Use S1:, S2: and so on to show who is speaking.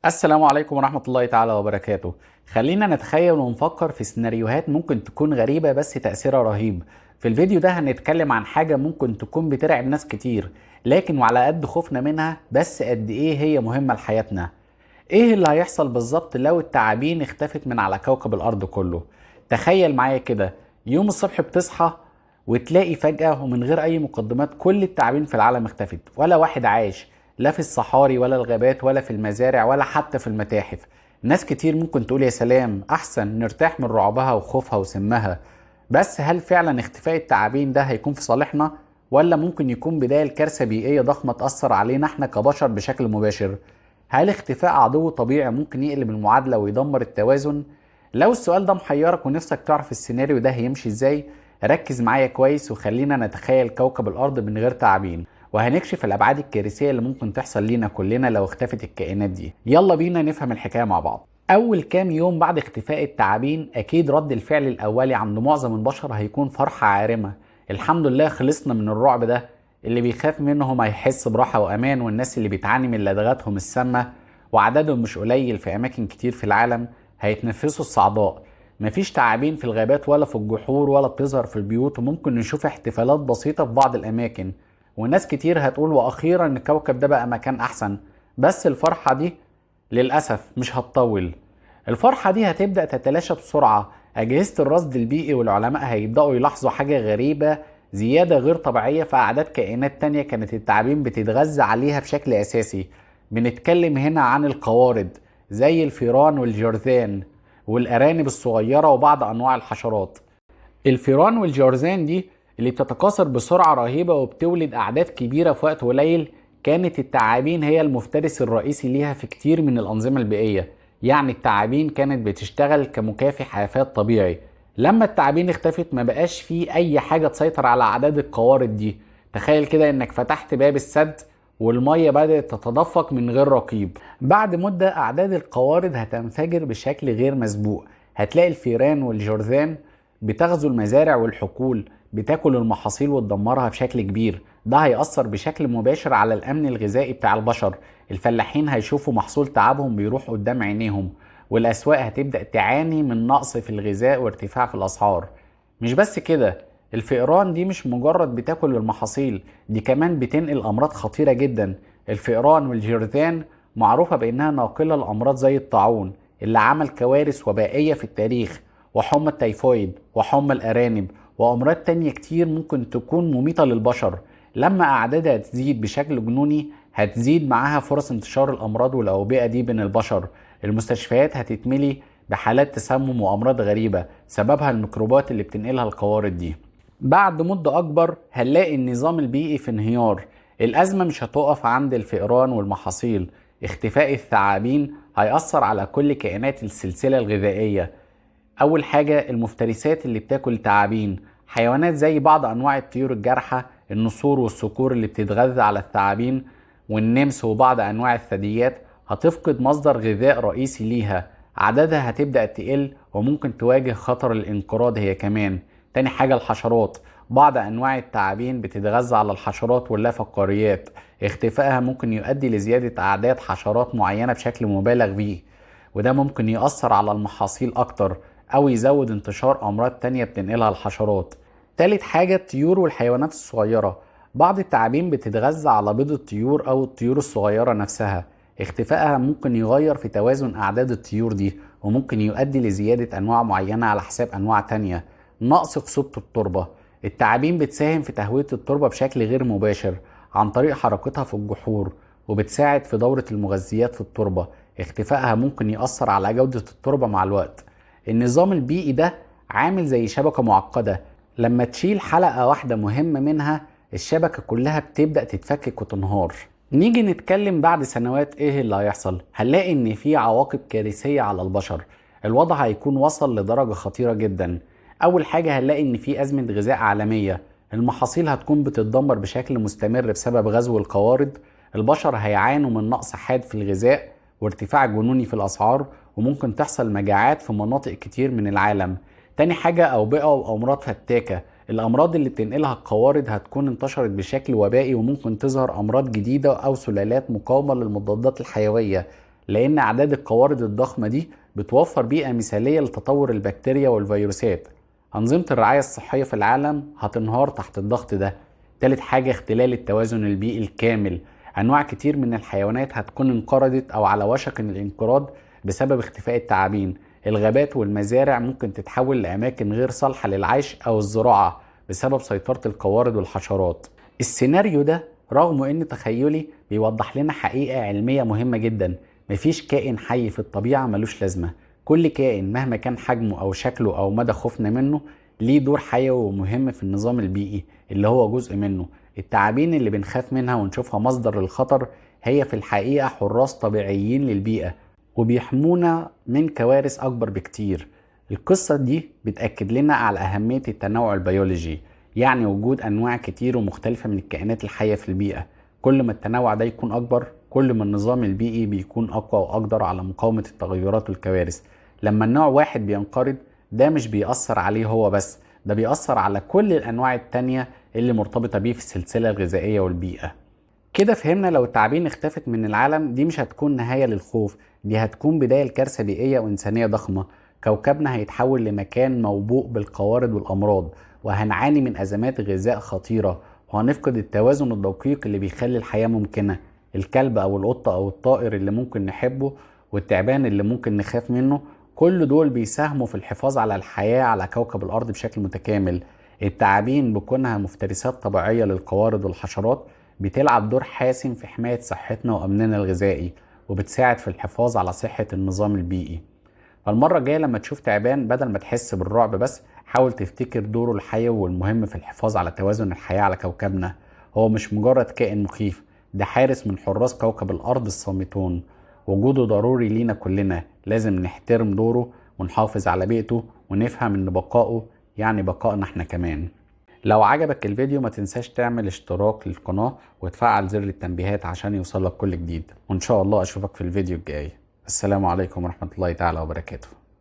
S1: السلام عليكم ورحمة الله تعالى وبركاته. خلينا نتخيل ونفكر في سيناريوهات ممكن تكون غريبة بس تأثيرها رهيب. في الفيديو ده هنتكلم عن حاجة ممكن تكون بترعب ناس كتير، لكن وعلى قد خوفنا منها بس قد ايه هي مهمة لحياتنا. ايه اللي هيحصل بالظبط لو التعابين اختفت من على كوكب الأرض كله؟ تخيل معايا كده، يوم الصبح بتصحى وتلاقي فجأة ومن غير أي مقدمات كل التعابين في العالم اختفت، ولا واحد عايش، لا في الصحاري ولا الغابات ولا في المزارع ولا حتى في المتاحف. ناس كتير ممكن تقول يا سلام، أحسن نرتاح من رعبها وخوفها وسمها. بس هل فعلا اختفاء التعابين ده هيكون في صالحنا؟ ولا ممكن يكون بداية لكارثة بيئية ضخمة تأثر علينا احنا كبشر بشكل مباشر؟ هل اختفاء عدو طبيعي ممكن يقلب المعادلة ويدمر التوازن؟ لو السؤال ده محيرك ونفسك تعرف السيناريو ده هيمشي ازاي، ركز معايا كويس وخلينا نتخيل كوكب الأرض من غير تعابين، وهنكشف الأبعاد الكارثية اللي ممكن تحصل لينا كلنا لو اختفت الكائنات دي. يلا بينا نفهم الحكاية مع بعض. أول كام يوم بعد اختفاء التعابين أكيد رد الفعل الأولي عند معظم البشر هيكون فرحة عارمة. الحمد لله خلصنا من الرعب ده. اللي بيخاف منهم هيحس براحة وأمان، والناس اللي بتعاني من لدغاتهم السامة وعددهم مش قليل في أماكن كتير في العالم هيتنفسوا الصعداء. مفيش تعابين في الغابات ولا في الجحور ولا بتظهر في البيوت، وممكن نشوف احتفالات بسيطة في بعض الأماكن. وناس كتير هتقول وأخيرا الكوكب ده بقى مكان أحسن. بس الفرحة دي للأسف مش هتطول. الفرحة دي هتبدأ تتلاشى بسرعة. أجهزة الرصد البيئي والعلماء هيبدأوا يلاحظوا حاجة غريبة، زيادة غير طبيعية في أعداد كائنات تانية كانت التعابين بتتغذى عليها بشكل أساسي. بنتكلم هنا عن القوارض زي الفيران والجرذان والأرانب الصغيرة وبعض أنواع الحشرات. الفيران والجرذان دي اللي بتتكاثر بسرعة رهيبة وبتولد أعداد كبيرة في وقت قليل، كانت التعابين هي المفترس الرئيسي ليها في كتير من الأنظمة البيئية. يعني التعابين كانت بتشتغل كمكافح آفات طبيعي. لما التعابين اختفت ما بقاش في أي حاجة تسيطر على أعداد القوارض دي. تخيل كده إنك فتحت باب السد والمية بدأت تتدفق من غير رقيب. بعد مدة أعداد القوارض هتنفجر بشكل غير مسبوق. هتلاقي الفيران والجرذان بتغزو المزارع والحقول، بتاكل المحاصيل وتدمرها بشكل كبير. ده هيأثر بشكل مباشر على الأمن الغذائي بتاع البشر. الفلاحين هيشوفوا محصول تعبهم بيروح قدام عينيهم، والأسواق هتبدأ تعاني من نقص في الغذاء وارتفاع في الأسعار. مش بس كده، الفئران دي مش مجرد بتاكل المحاصيل، دي كمان بتنقل أمراض خطيرة جدا. الفئران والجرذان معروفة بأنها ناقلة لأمراض زي الطاعون اللي عمل كوارث وبائية في التاريخ، وحمى التيفويد وحمى الأرانب وأمراض تانية كتير ممكن تكون مميتة للبشر. لما أعدادها تزيد بشكل جنوني هتزيد معاها فرص انتشار الأمراض والأوبئة دي بين البشر. المستشفيات هتتملي بحالات تسمم وأمراض غريبة سببها الميكروبات اللي بتنقلها القوارض دي. بعد مدة أكبر هنلاقي النظام البيئي في انهيار. الأزمة مش هتقف عند الفئران والمحاصيل. اختفاء الثعابين هيأثر على كل كائنات السلسلة الغذائية. أول حاجة المفترسات اللي بتاكل تعابين، حيوانات زي بعض أنواع الطيور الجارحة، النسور والصقور اللي بتتغذى على الثعابين، والنمس وبعض أنواع الثدييات هتفقد مصدر غذاء رئيسي ليها. عددها هتبدأ تقل وممكن تواجه خطر الانقراض هي كمان. تاني حاجة الحشرات، بعض أنواع التعابين بتتغذى على الحشرات واللافقاريات. اختفائها ممكن يؤدي لزيادة أعداد حشرات معينة بشكل مبالغ فيه، وده ممكن يأثر على المحاصيل أكتر أو يزود انتشار أمراض تانية بتنقلها الحشرات. تالت حاجة الطيور والحيوانات الصغيرة، بعض التعابين بتتغذى على بيض الطيور أو الطيور الصغيرة نفسها. اختفائها ممكن يغير في توازن أعداد الطيور دي، وممكن يؤدي لزيادة أنواع معينة على حساب أنواع تانية. نقص خصوبة التربة، التعابين بتساهم في تهوية التربة بشكل غير مباشر عن طريق حركتها في الجحور، وبتساعد في دورة المغذيات في التربة. اختفائها ممكن يأثر على جودة التربة مع الوقت. النظام البيئي ده عامل زي شبكة معقدة، لما تشيل حلقة واحدة مهمة منها الشبكة كلها بتبدأ تتفكك وتنهار. نيجي نتكلم بعد سنوات ايه اللي هيحصل. هنلاقي ان في عواقب كارثية على البشر. الوضع هيكون وصل لدرجة خطيرة جدا. اول حاجة هنلاقي ان في ازمة غذاء عالمية. المحاصيل هتكون بتتدمر بشكل مستمر بسبب غزو القوارض. البشر هيعانوا من نقص حاد في الغذاء وارتفاع جنوني في الاسعار، وممكن تحصل مجاعات في مناطق كتير من العالم. تاني حاجة أوبئة وأمراض فتاكة. الأمراض اللي بتنقلها القوارض هتكون انتشرت بشكل وبائي، وممكن تظهر أمراض جديدة أو سلالات مقاومة للمضادات الحيوية. لأن أعداد القوارض الضخمة دي بتوفر بيئة مثالية لتطور البكتيريا والفيروسات. أنظمة الرعاية الصحية في العالم هتنهار تحت الضغط ده. تالت حاجة اختلال التوازن البيئي الكامل. أنواع كتير من الحيوانات هتكون انقرضت أو على وشك الانقراض بسبب اختفاء التعابين. الغابات والمزارع ممكن تتحول لأماكن غير صالحة للعيش أو الزراعة بسبب سيطرة القوارض والحشرات. السيناريو ده رغم ان تخيلي بيوضح لنا حقيقة علمية مهمة جدا. مفيش كائن حي في الطبيعة ملوش لازمة. كل كائن مهما كان حجمه او شكله او مدى خوفنا منه ليه دور حيوي ومهم في النظام البيئي اللي هو جزء منه. التعابين اللي بنخاف منها ونشوفها مصدر للخطر هي في الحقيقة حراس طبيعيين للبيئة وبيحمونا من كوارث اكبر بكتير. القصة دي بتأكد لنا على أهمية التنوع البيولوجي، يعني وجود أنواع كتير ومختلفة من الكائنات الحية في البيئة. كل ما التنوع ده يكون أكبر كل ما النظام البيئي بيكون أقوى وأقدر على مقاومة التغيرات والكوارث. لما النوع واحد بينقرض ده مش بيأثر عليه هو بس، ده بيأثر على كل الأنواع التانية اللي مرتبطة بيه في السلسلة الغذائية والبيئة. كده فهمنا لو التعابين اختفت من العالم دي مش هتكون نهاية للخوف، دي هتكون بداية لكارثة بيئية وإنسانية ضخمة. كوكبنا هيتحول لمكان موبوء بالقوارض والأمراض، وهنعاني من أزمات غذاء خطيرة، وهنفقد التوازن الدقيق اللي بيخلي الحياة ممكنة. الكلب أو القطة أو الطائر اللي ممكن نحبه والتعبان اللي ممكن نخاف منه، كل دول بيساهموا في الحفاظ على الحياة على كوكب الأرض بشكل متكامل. التعابين بكونها مفترسات طبيعية للقوارض والحشرات بتلعب دور حاسم في حماية صحتنا وأمننا الغذائي، وبتساعد في الحفاظ على صحة النظام البيئي. فالمرة الجاية لما تشوف تعبان بدل ما تحس بالرعب بس حاول تفتكر دوره الحيوي والمهم في الحفاظ على توازن الحياة على كوكبنا. هو مش مجرد كائن مخيف، ده حارس من حراس كوكب الأرض الصامتون. وجوده ضروري لينا كلنا، لازم نحترم دوره ونحافظ على بيئته ونفهم ان بقائه يعني بقائنا احنا كمان. لو عجبك الفيديو ما تنساش تعمل اشتراك للقناة وتفعل زر التنبيهات عشان يوصلك كل جديد، وان شاء الله اشوفك في الفيديو الجاي. السلام عليكم ورحمة الله تعالى وبركاته.